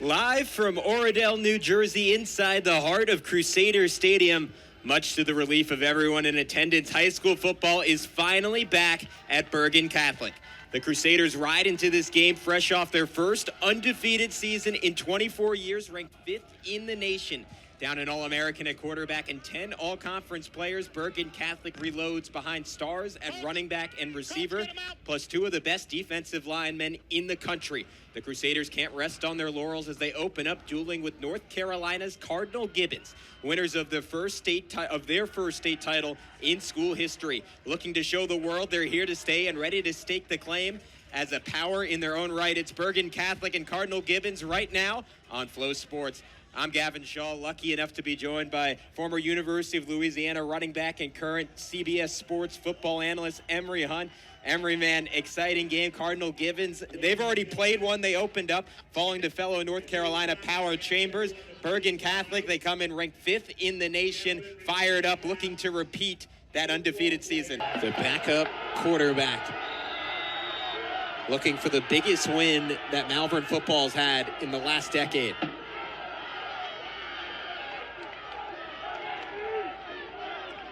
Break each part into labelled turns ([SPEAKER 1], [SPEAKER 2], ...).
[SPEAKER 1] Live from Oradell, New Jersey, inside the heart of Crusader Stadium, much to the relief of everyone in attendance, high school football is finally back at Bergen Catholic. The Crusaders ride into this game fresh off their first undefeated season in 24 years, ranked 5th in the nation. Down an All-American at quarterback and 10 All-Conference players, Bergen Catholic reloads behind stars at running back and receiver, plus 2 of the best defensive linemen in the country. The Crusaders can't rest on their laurels as they open up dueling with North Carolina's Cardinal Gibbons, winners of their first state title in school history. Looking to show the world they're here to stay and ready to stake the claim as a power in their own right. It's Bergen Catholic and Cardinal Gibbons right now on Flow Sports. I'm Gavin Schall, lucky enough to be joined by former University of Louisiana running back and current CBS Sports football analyst Emery Hunt. Emery, man, exciting game. Cardinal Gibbons, they've already played one. They opened up, falling to fellow North Carolina Power Chambers. Bergen Catholic, they come in ranked 5th in the nation, fired up, looking to repeat that undefeated season. The backup quarterback, looking for the biggest win that Malvern football's had in the last decade.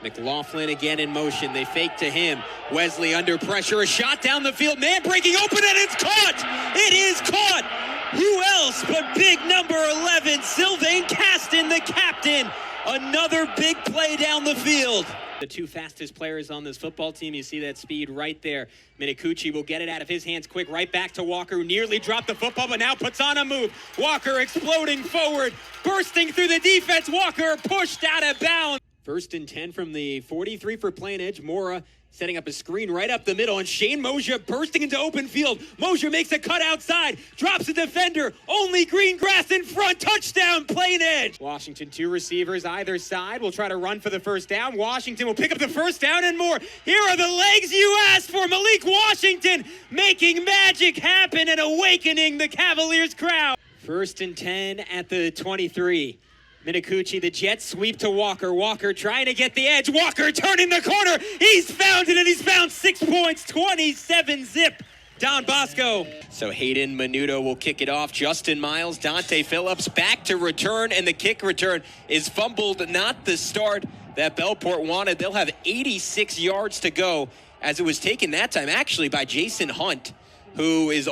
[SPEAKER 1] McLaughlin again in motion. They fake to him. Wesley under pressure. A shot down the field. Man breaking open, and it's caught! It is caught! Who else but big number 11, Sylvain Caston, the captain. Another big play down the field. The 2 fastest players on this football team, you see that speed right there. Minicucci will get it out of his hands quick, right back to Walker, who nearly dropped the football, but now puts on a move. Walker exploding forward, bursting through the defense. Walker pushed out of bounds. 1st and 10 from the 43 for Plain Edge. Mora setting up a screen right up the middle, and Shane Mosier bursting into open field. Mosier makes a cut outside, drops a defender, only green grass in front, touchdown, Plain Edge. Washington, 2 receivers either side will try to run for the first down. Washington will pick up the first down and more. Here are the legs you asked for. Malik Washington making magic happen and awakening the Cavaliers crowd. 1st and 10 at the 23. Minicucci, the Jets sweep to Walker. Walker trying to get the edge. Walker turning the corner. He's found it, and he's found 6 points, 27-zip. Don Bosco. So Hayden Menudo will kick it off. Justin Miles, Dante Phillips back to return, and the kick return is fumbled. Not the start that Bellport wanted. They'll have 86 yards to go, as it was taken that time actually by Jason Hunt, who is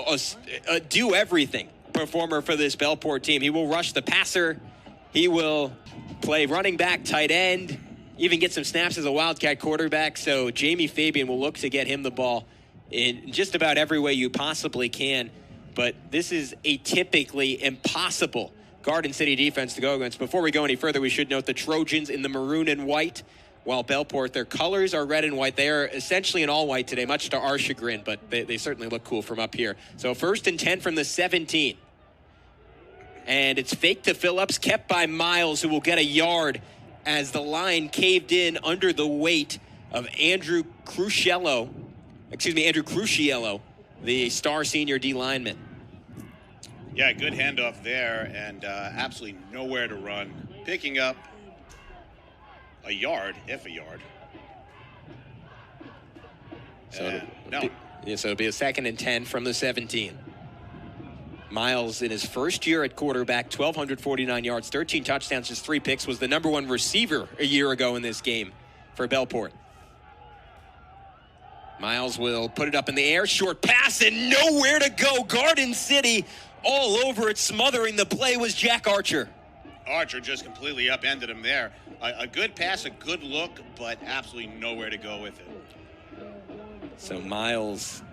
[SPEAKER 1] a do-everything performer for this Bellport team. He will rush the passer. He will play running back, tight end, even get some snaps as a Wildcat quarterback. So Jamie Fabian will look to get him the ball in just about every way you possibly can. But this is a typically impossible Garden City defense to go against. Before we go any further, we should note the Trojans in the maroon and white, while Bellport, their colors are red and white. They are essentially in all white today, much to our chagrin, but they certainly look cool from up here. So 1st and 10 from the 17. And it's fake to Phillips, kept by Miles, who will get a yard as the line caved in under the weight of Andrew Cruciello, the star senior D lineman.
[SPEAKER 2] Yeah, good handoff there, and absolutely nowhere to run. Picking up a yard, if a yard.
[SPEAKER 1] So it'll be a 2nd and 10 from the 17. Miles, in his first year at quarterback, 1,249 yards, 13 touchdowns, just 3 picks, was the number 1 receiver a year ago in this game for Bellport. Miles will put it up in the air, short pass, and nowhere to go. Garden City all over it, smothering the play was Jack Archer.
[SPEAKER 2] Archer just completely upended him there. A good pass, a good look, but absolutely nowhere to go with it.
[SPEAKER 1] So Miles,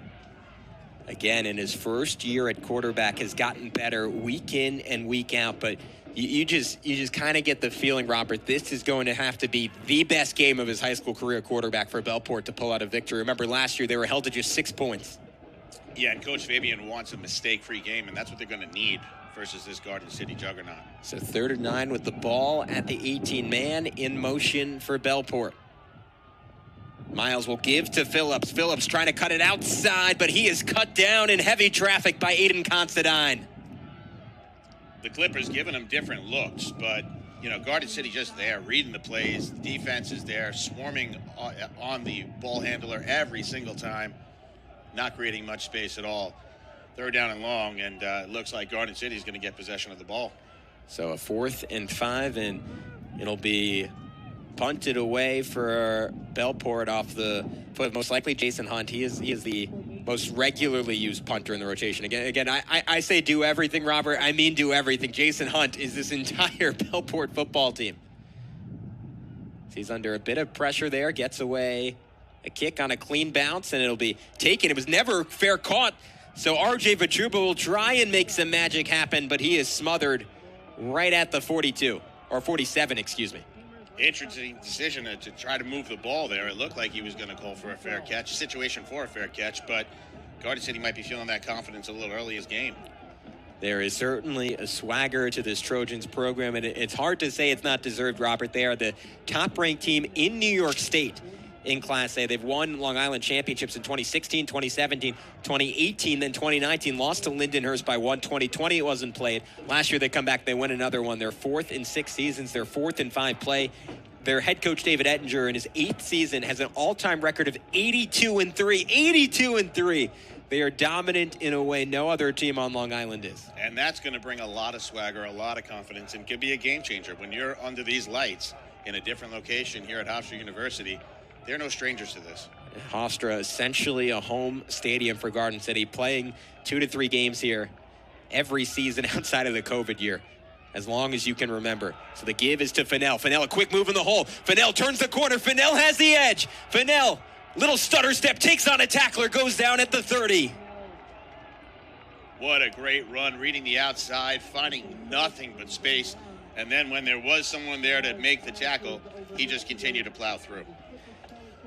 [SPEAKER 1] again, in his first year at quarterback, has gotten better week in and week out. But you just kind of get the feeling, Robert, this is going to have to be the best game of his high school career quarterback for Bellport to pull out a victory. Remember, last year they were held to just 6 points.
[SPEAKER 2] Yeah, and Coach Fabian wants a mistake-free game, and that's what they're going to need versus this Garden City juggernaut.
[SPEAKER 1] So 3rd and 9 with the ball at the 18-man in motion for Bellport. Miles will give to Phillips. Phillips trying to cut it outside, but he is cut down in heavy traffic by Aiden Considine.
[SPEAKER 2] The Clippers giving him different looks, but, Garden City just there, reading the plays. The defense is there, swarming on the ball handler every single time, not creating much space at all. third down and long, and it looks like Garden City is going to get possession of the ball.
[SPEAKER 1] So a 4th and 5, and it'll be punted away for Bellport off the foot. Most likely Jason Hunt. He is the most regularly used punter in the rotation. Again, I say do everything, Robert. I mean do everything. Jason Hunt is this entire Bellport football team. He's under a bit of pressure there. Gets away a kick on a clean bounce, and it'll be taken. It was never fair caught. So RJ Vitruba will try and make some magic happen, but he is smothered right at the 42, or 47, excuse me.
[SPEAKER 2] Interesting decision to try to move the ball there. It looked like he was going to call for a fair catch, situation for a fair catch, but Garden City might be feeling that confidence a little early in this game.
[SPEAKER 1] There is certainly a swagger to this Trojans program, and it's hard to say it's not deserved, Robert. They are the top-ranked team in New York State in Class A. They've won Long Island championships in 2016, 2017, 2018, then 2019. Lost to Lindenhurst by 1. 2020 it wasn't played. Last year they come back, they win another one. They're 4th in 6 seasons. They're 4th in 5 play. Their head coach, David Ettinger, in his 8th season has an all-time record of 82-3. 82-3. They are dominant in a way no other team on Long Island is.
[SPEAKER 2] And that's going to bring a lot of swagger, a lot of confidence, and could be a game changer. When you're under these lights in a different location here at Hofstra University, they're no strangers to this.
[SPEAKER 1] Hofstra, essentially a home stadium for Garden City, playing 2 to 3 games here every season outside of the COVID year, as long as you can remember. So the give is to Fennell. Fennell, a quick move in the hole. Fennell turns the corner. Fennell has the edge. Fennell, little stutter step, takes on a tackler, goes down at the 30.
[SPEAKER 2] What a great run, reading the outside, finding nothing but space. And then when there was someone there to make the tackle, he just continued to plow through.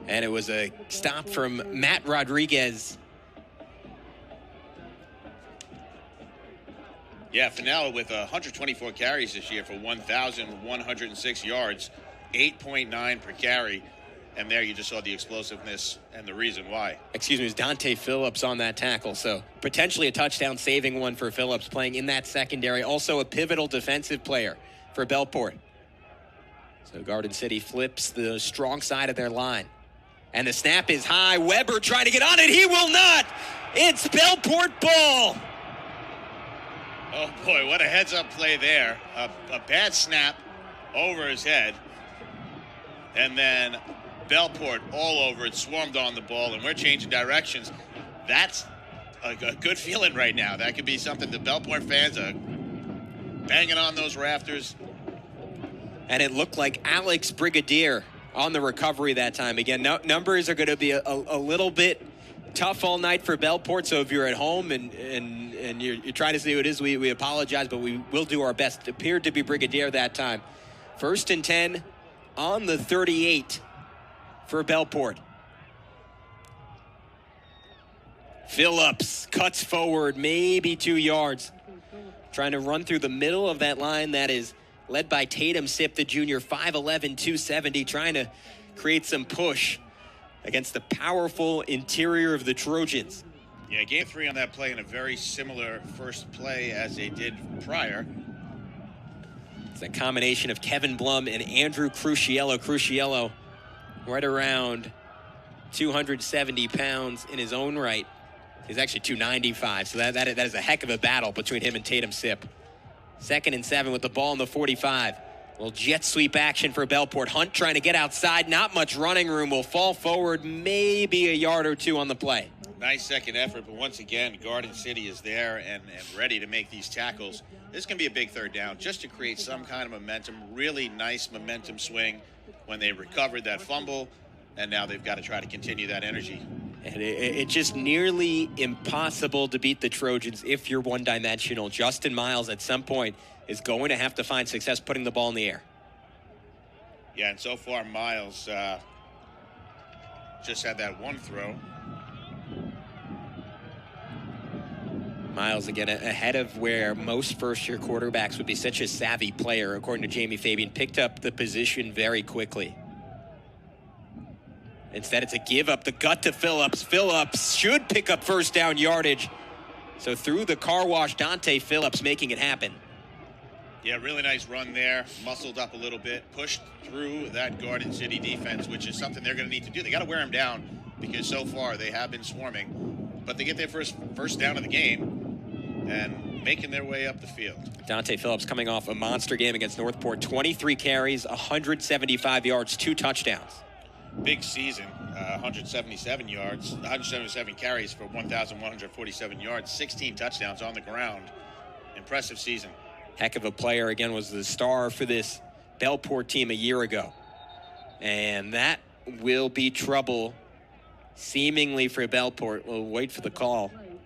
[SPEAKER 1] And it was a stop from Matt Rodriguez.
[SPEAKER 2] Yeah, Fennell with 124 carries this year for 1,106 yards, 8.9 per carry. And there you just saw the explosiveness and the reason why.
[SPEAKER 1] Excuse me, it was Dante Phillips on that tackle. So potentially a touchdown saving one for Phillips, playing in that secondary. Also a pivotal defensive player for Bellport. So Garden City flips the strong side of their line. And the snap is high. Weber trying to get on it. He will not. It's Bellport ball.
[SPEAKER 2] Oh, boy, what a heads-up play there. A bad snap over his head. And then Bellport all over it, swarmed on the ball, and we're changing directions. That's a good feeling right now. That could be something the Bellport fans are banging on those rafters.
[SPEAKER 1] And it looked like Alex Brigadier on the recovery that time. Again, numbers are going to be a little bit tough all night for Bellport, so if you're at home and you're trying to see who it is, we apologize, but we will do our best. It appeared to be Brigadier that time. 1st and 10 on the 38 for Bellport. Phillips cuts forward, maybe 2 yards. Trying to run through the middle of that line that is led by Tatum Sip, the junior, 5'11", 270, trying to create some push against the powerful interior of the Trojans.
[SPEAKER 2] Yeah, game 3 on that play in a very similar first play as they did prior.
[SPEAKER 1] It's a combination of Kevin Blum and Andrew Cruciello. Cruciello right around 270 pounds in his own right. He's actually 295, so that is a heck of a battle between him and Tatum Sip. 2nd and 7 with the ball in the 45. Little jet sweep action for Bellport. Hunt trying to get outside. Not much running room. Will fall forward maybe a yard or 2 on the play.
[SPEAKER 2] Nice second effort, but once again, Garden City is there and ready to make these tackles. This can be a big third down just to create some kind of momentum. Really nice momentum swing when they recovered that fumble, and now they've got to try to continue that energy.
[SPEAKER 1] And it's just nearly impossible to beat the Trojans if you're one-dimensional. Justin Miles at some point is going to have to find success putting the ball in the air.
[SPEAKER 2] Yeah, and so far Miles just had that one throw.
[SPEAKER 1] Miles, again, ahead of where most first-year quarterbacks would be. Such a savvy player, according to Jamie Fabian. Picked up the position very quickly. Instead, it's a give up the gut to Phillips. Phillips should pick up first down yardage. So through the car wash, Dante Phillips making it happen.
[SPEAKER 2] Yeah, really nice run there. Muscled up a little bit. Pushed through that Garden City defense, which is something they're going to need to do. They got to wear him down because so far they have been swarming. But they get their first down of the game. and making their way up the field.
[SPEAKER 1] Dante Phillips coming off a monster game against Northport. 23 carries, 175 yards, 2 touchdowns.
[SPEAKER 2] Big season, 177 yards, 177 carries for 1,147 yards, 16 touchdowns on the ground. Impressive season.
[SPEAKER 1] Heck of a player. Again, was the star for this Bellport team a year ago. And that will be trouble, seemingly, for Bellport. We'll wait for the call.